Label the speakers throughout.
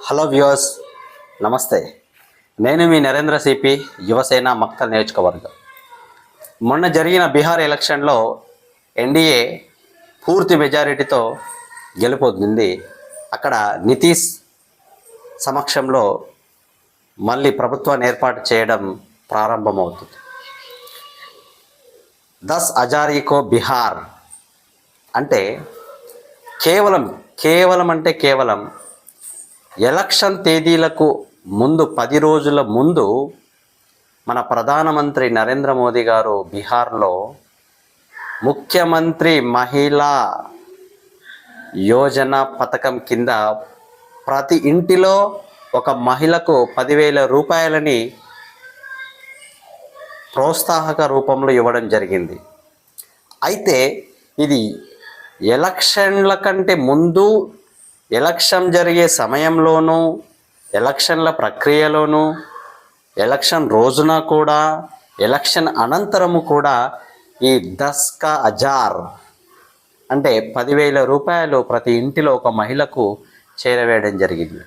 Speaker 1: Hello viewers, నమస్తే. నేను మీ Narendra CP, Yuvasena Makthal నియోజకవర్గం. మొన్న జరిగిన బీహార్ ఎలక్షన్లో ఎన్డీఏ పూర్తి మెజారిటీతో గెలుపొందింది. అక్కడ నితీష్ సమక్షంలో మళ్ళీ ప్రభుత్వాన్ని ఏర్పాటు చేయడం ప్రారంభమవుతుంది. 10 హజారీకో బీహార్ అంటే కేవలం ఎలక్షన్ తేదీలకు ముందు 10 రోజుల ముందు మన ప్రధానమంత్రి నరేంద్ర మోదీ గారు బీహార్లో ముఖ్యమంత్రి మహిళా యోజన పథకం కింద ప్రతి ఇంటిలో ఒక మహిళకు 10,000 రూపాయలని ప్రోత్సాహక రూపంలో ఇవ్వడం జరిగింది. అయితే ఇది ఎలక్షన్ల కంటే ముందు, ఎలక్షన్ జరిగే సమయంలోనూ, ఎలక్షన్ల ప్రక్రియలోనూ, ఎలక్షన్ రోజున కూడా, ఎలక్షన్ అనంతరము కూడా ఈ 10 కా హజార్ అంటే 10,000 రూపాయలు ప్రతి ఇంటిలో ఒక మహిళకు చేరవేయడం జరిగింది.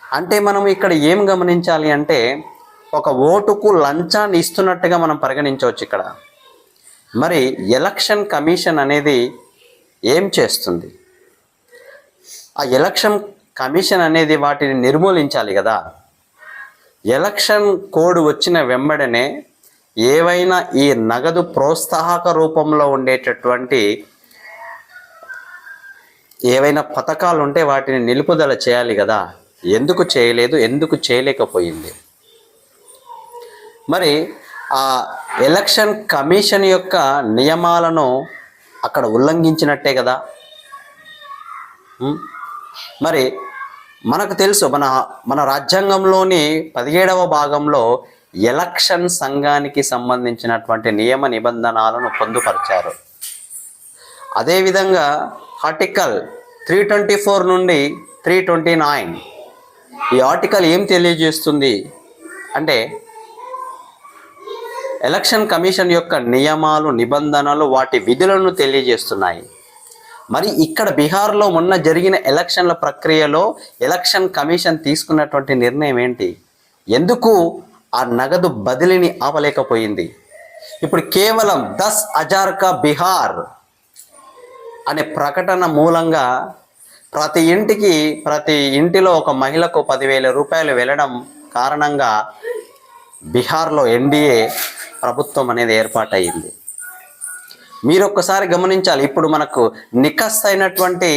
Speaker 1: అంటే మనం ఇక్కడ ఏం గమనించాలి అంటే ఒక ఓటుకు లంచాన్ని ఇస్తున్నట్టుగా మనం పరిగణించవచ్చు ఇక్కడ. మరి ఎలక్షన్ కమిషన్ అనేది ఏం చేస్తుంది? ఆ ఎలక్షన్ కమిషన్ అనేది వాటిని నిర్మూలించాలి కదా. ఎలక్షన్ కోడ్ వచ్చిన వెంబడనే ఏవైనా ఈ నగదు ప్రోత్సాహక రూపంలో ఉండేటటువంటి ఏవైనా పథకాలు ఉంటే వాటిని నిలుపుదల చేయాలి కదా. ఎందుకు చేయలేదు? ఎందుకు చేయలేకపోయింది? మరి ఆ ఎలక్షన్ కమిషన్ యొక్క నియమాలను అక్కడ ఉల్లంఘించినట్టే కదా. మరి మనకు తెలుసు, మన రాజ్యాంగంలోని 17వ భాగంలో ఎలక్షన్ సంఘానికి సంబంధించినటువంటి నియమ నిబంధనలను పొందుపరిచారు. అదేవిధంగా ఆర్టికల్ 324 నుండి 329 ఈ ఆర్టికల్ ఏం తెలియజేస్తుంది అంటే ఎలక్షన్ కమిషన్ యొక్క నియమాలు, నిబంధనలు, వాటి విధులను తెలియజేస్తున్నాయి. మరి ఇక్కడ బీహార్లో మొన్న జరిగిన ఎలక్షన్ల ప్రక్రియలో ఎలక్షన్ కమిషన్ తీసుకున్నటువంటి నిర్ణయం ఏంటి? ఎందుకు ఆ నగదు బదిలీని ఆపలేకపోయింది? ఇప్పుడు కేవలం 10 హజార్ కా బీహార్ అనే ప్రకటన మూలంగా ప్రతి ఇంటిలో ఒక మహిళకు 10,000 రూపాయలు వెళ్ళడం కారణంగా బీహార్లో ఎన్డీఏ ప్రభుత్వం అనేది ఏర్పాటయింది. మీరు ఒక్కసారి గమనించాలి. ఇప్పుడు మనకు నిఖస్ అయినటువంటి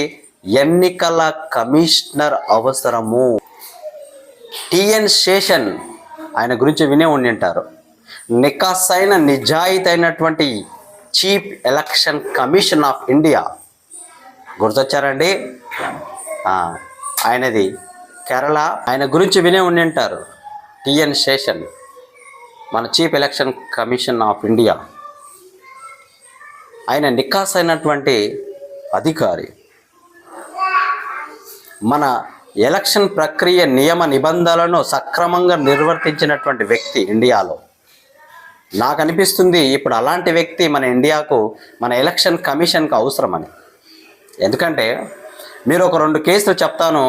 Speaker 1: ఎన్నికల కమిషనర్ అవసరము. టిఎన్ శేషన్, ఆయన గురించి వినే ఉండింటారు. నిఖస్ అయిన నిజాయితీ అయినటువంటి chief election commission of India. గుర్తొచ్చారండి? ఆయనది కేరళ. ఆయన గురించి వినే ఉండింటారు. టిఎన్ శేషన్ మన chief election commission of India. ఆయన నిఖాస్ అయినటువంటి అధికారి. మన ఎలక్షన్ ప్రక్రియ నియమ నిబంధనలను సక్రమంగా నిర్వర్తించినటువంటి వ్యక్తి ఇండియాలో. నాకు అనిపిస్తుంది ఇప్పుడు అలాంటి వ్యక్తి మన ఇండియాకు, మన ఎలక్షన్ కమిషన్కు అవసరమని. ఎందుకంటే మీరు ఒక 2 కేసులు చెప్తాను,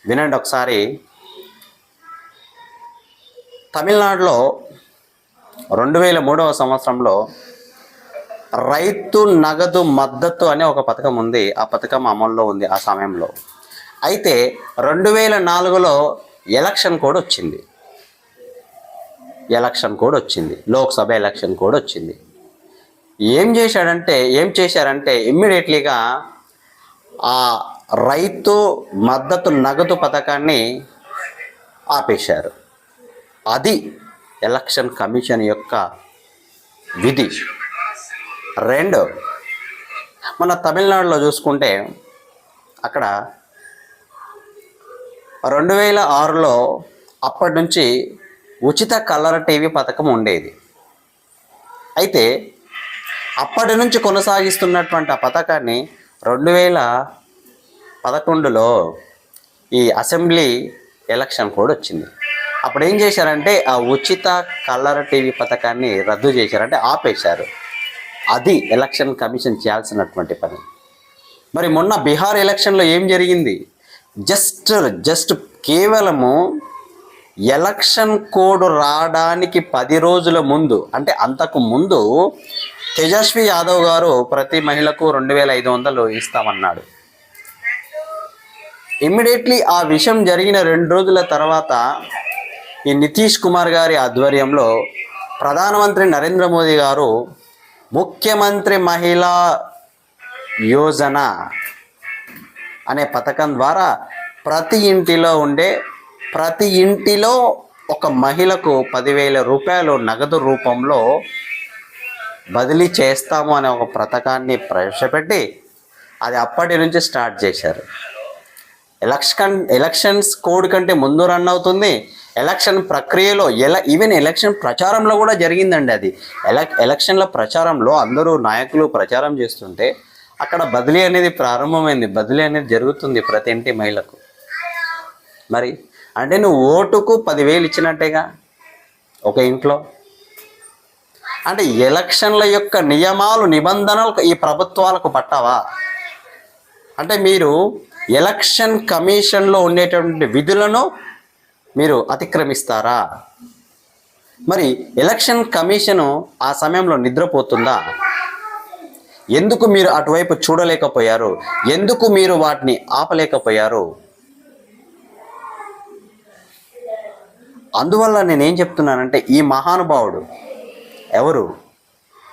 Speaker 1: వినండి ఒకసారి. తమిళనాడులో 2003వ సంవత్సరంలో రైతు నగదు మద్దతు అనే ఒక పథకం ఉంది. ఆ పథకం అమల్లో ఉంది ఆ సమయంలో. అయితే 2004లో ఎలక్షన్ కోడ్ వచ్చింది. లోక్సభ ఎలక్షన్ కోడ్ వచ్చింది. ఏం చేశారంటే ఇమ్మీడియట్లీగా ఆ రైతు మద్దతు నగదు పథకాన్ని ఆపేశారు. అది ఎలక్షన్ కమిషన్ యొక్క విధి. 2, మన తమిళనాడులో చూసుకుంటే అక్కడ 2006లో అప్పటి నుంచి ఉచిత కలర్ టీవీ పథకం ఉండేది. అయితే అప్పటి నుంచి కొనసాగిస్తున్నటువంటి ఆ పథకాన్ని 2011లో ఈ అసెంబ్లీ ఎలక్షన్ కోడ్ వచ్చింది. అప్పుడు ఏం చేశారంటే ఆ ఉచిత కలర్ టీవీ పథకాన్ని రద్దు చేశారంటే ఆపేశారు. అది ఎలక్షన్ కమిషన్ చేయాల్సినటువంటి పని. మరి మొన్న బీహార్ ఎలక్షన్లో ఏం జరిగింది? జస్ట్ కేవలము ఎలక్షన్ కోడ్ రావడానికి 10 రోజుల ముందు, అంటే అంతకు ముందు తేజస్వి యాదవ్ గారు ప్రతి మహిళకు 2500 ఇస్తామన్నాడు. ఇమ్మీడియట్లీ ఆ విషయం జరిగిన 2 రోజుల తర్వాత ఈ నితీష్ కుమార్ గారి ఆధ్వర్యంలో ప్రధానమంత్రి నరేంద్ర మోదీ గారు ముఖ్యమంత్రి మహిళా యోజన అనే పథకం ద్వారా ప్రతి ఇంటిలో ఒక మహిళకు 10,000 రూపాయలు నగదు రూపంలో బదిలీ చేస్తాము అనే ఒక పథకాన్ని ప్రవేశపెట్టి అది అప్పటి నుంచి స్టార్ట్ చేశారు. ఎలక్షన్స్ కోడ్ కంటే ముందు రన్ అవుతుంది. ఎలక్షన్ ప్రక్రియలో ఈవెన్ ఎలక్షన్ ప్రచారంలో కూడా జరిగిందండి. అది ఎలక్షన్ల ప్రచారంలో అందరూ నాయకులు ప్రచారం చేస్తుంటే అక్కడ బదిలీ అనేది ప్రారంభమైంది. బదిలీ అనేది జరుగుతుంది ప్రతి ఇంటి మహిళకు. మరి అంటే నువ్వు ఓటుకు 10,000 ఇచ్చినట్టేగా ఒక ఇంట్లో. అంటే ఎలక్షన్ల యొక్క నియమాలు నిబంధనలు ఈ ప్రభుత్వాలకు పట్టావా? అంటే మీరు ఎలక్షన్ కమిషన్లో ఉండేటువంటి విధులను మీరు అతిక్రమిస్తారా? మరి ఎలక్షన్ కమిషను ఆ సమయంలో నిద్రపోతుందా? ఎందుకు మీరు అటువైపు చూడలేకపోయారు? ఎందుకు మీరు వాటిని ఆపలేకపోయారు? అందువల్ల నేనేం చెప్తున్నానంటే ఈ మహానుభావుడు ఎవరు?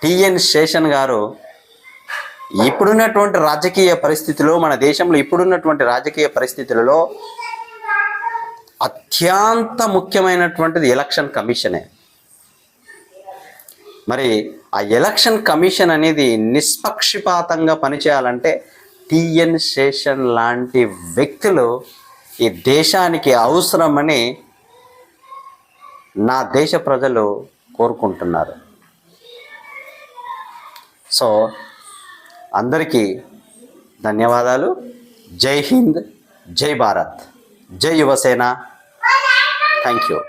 Speaker 1: టిఎన్ శేషన్ గారు ఇప్పుడున్నటువంటి రాజకీయ పరిస్థితుల్లో, మన దేశంలో ఇప్పుడున్నటువంటి రాజకీయ పరిస్థితులలో అత్యంత ముఖ్యమైనటువంటిది ఎలక్షన్ కమిషనే. మరి ఆ ఎలక్షన్ కమిషన్ అనేది నిష్పక్షపాతంగా పనిచేయాలంటే టిఎన్ శేషన్ లాంటి వ్యక్తులు ఈ దేశానికి అవసరమని నా దేశ ప్రజలు కోరుకుంటున్నారు. సో అందరికీ ధన్యవాదాలు. జై హింద్, జై భారత్, జై యువసేన. Thank you.